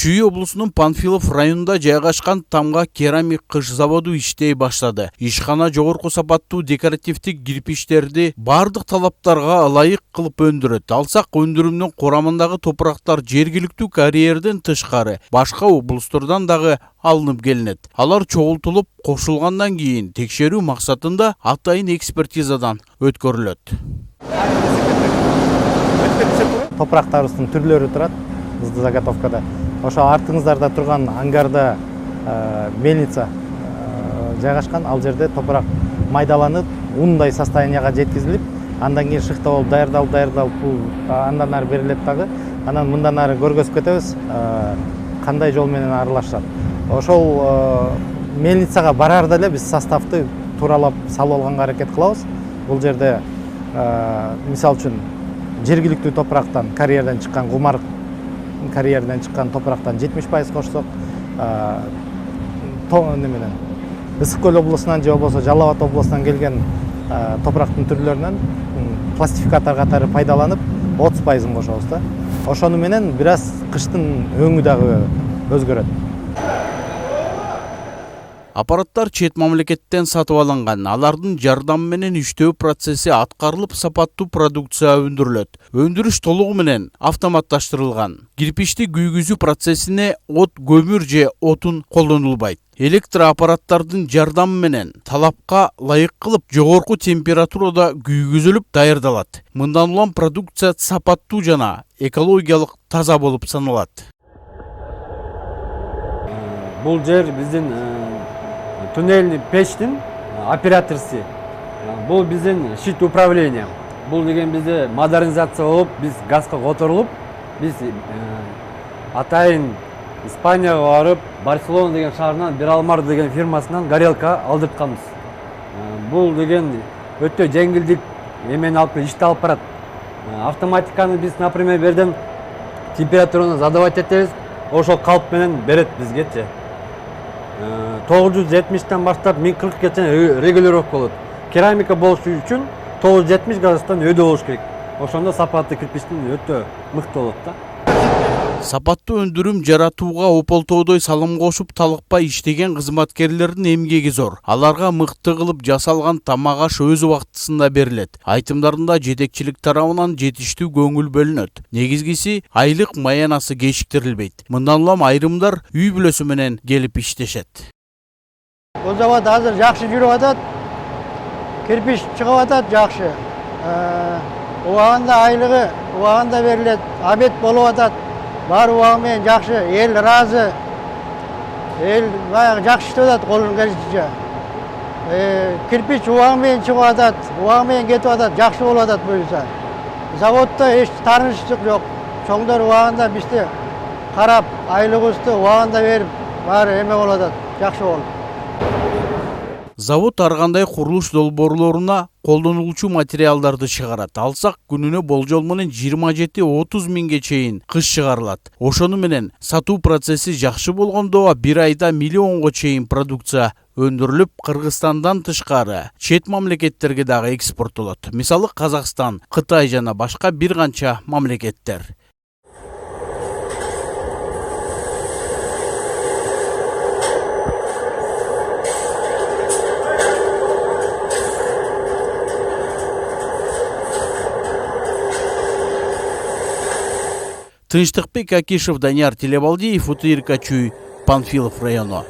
Чүй облусунун Панфилов районунда жайгашкан Тамга керамик кыш заводу иштей баштады. Ишкана жогорку сапаттуу декоративдик кирпичтерди бардык талаптарга ылайык кылып өндүрөт. Алсак өндүрүмдүн курамындагы топурактар жергиликтүү карьерден тышкары башка облустардан дагы алынып келинет. Алар чогултулуп кошулгандан кийин текшерүү максатында атайын экспертизадан өткөрүлөт. Топурактарыбыздын түрлөрү турат бизде заготовкада. Ошо артыңыздарда турган ангарда мельница жайгашкан. Ал жерде топурак майдаланып, ундай состоянияга жеткизилип, андан кийин шыхта болуп даярдалып, бул андан ары берилет дагы. Анан мындан ары көргөзүп кетебиз, кандай жол менен аралашат. Ошол мельницага барарда эле биз составты тууралап салып алганга аракет кылабыз. Бул жерде мисалы үчүн жергиликтүү топурактан, карьерден чыккан кумар карьерден чыккан топурактан 70% кошсок, неменен Ысык Көл облусунан же болбосо Жалал Абад облусунан келген топурактын түрлөрүнөн пластификатор катары пайдаланып 30% кошобуз да. Ошону менен бир аз кыштын өңү дагы өзгөрөт. Аппараттар чет мамлекеттен сатып алынган. Алардын жардамы менен иштөө процесси аткарылып, сапаттуу продукция өндүрүлөт. Өндүрүш толугу менен автоматташтырылган. Кирпичти күйгүзүү процессине от, көмүр же отун колдонулбайт. Электр аппараттардын жардамы менен талапка ылайык кылып, жогорку температурада күйгүзүлүп даярдалат. Мындан улам продукция сапаттуу жана экологиялык таза болуп саналат. Бул жер биздин туннельный печтин операторси. Бул биздин щит управления. Бул деген бизде модернизация болуп, биз газга которулуп, биз атайын Испанияга барып, Барселона деген шаарынан Биралмар деген фирмасынан горелка алдыртканбыз. Бул деген өтө жеңилдик эмени алып ишти алып барат. Автоматиканы биз, например, берден температураны задавать этебиз, ошол калп менен берет бизгечи. 970-тен баштап 1040 чейин регулировка болот. Керамика болуш үчүн 970 градустан өйдө болуш керек. Ошондо сапаттуу кирпичтин өтө мыкты болот да. Сапаттуу өндүрүм жаратууга ополтоодой салым кошуп талыкпай иштеген кызматкерлердин эмгеги зор. Аларга мыкты кылып жасалган тамак аш өз убактысында берилет. Айтымдарында жетекчилик тарабынан жетиштүү көңүл бөлүнөт. Негизгиси айлык маянасы кечиктирилбейт. Мындан улам айрымдар үй бүлөсү менен келип иштешет. Бул завод азыр жакшы жүрүп атат. Кирпич чыгып атат жакшы. Убагында айлыгы убагында берилет. Абет болуп атат. Бар убагы менен жакшы, эл ыраазы. Эл баягы жакшы иштеп атат колунун келишинче. Кирпич убагы менен чыгып атат, убагы менен кетип атат, жакшы болуп атат буюрса. Заводдо эч таарынычтык жок. Чоңдор убагында бизди карап, айлыгыбызды убагында берип, баары эме болуп атат, жакшы болуп. Завод ар кандай курулуш долбоорлоруна колдонулуучу материалдарды чыгарат. Алсак күнүнө болжол менен 27-30 миңге чейин кыш чыгарылат. Ошону менен сатуу процесси жакшы болгондо бир айда миллионго чейин продукция өндүрүлүп, Кыргызстандан тышкары чет мамлекеттерге дагы экспорттолот. Мисалы Казакстан, Кытай жана башка бир канча мамлекеттер. Тынчтыкбек Акишев, Данияр Телебалдиев, Утырка Чүй, Панфилов району.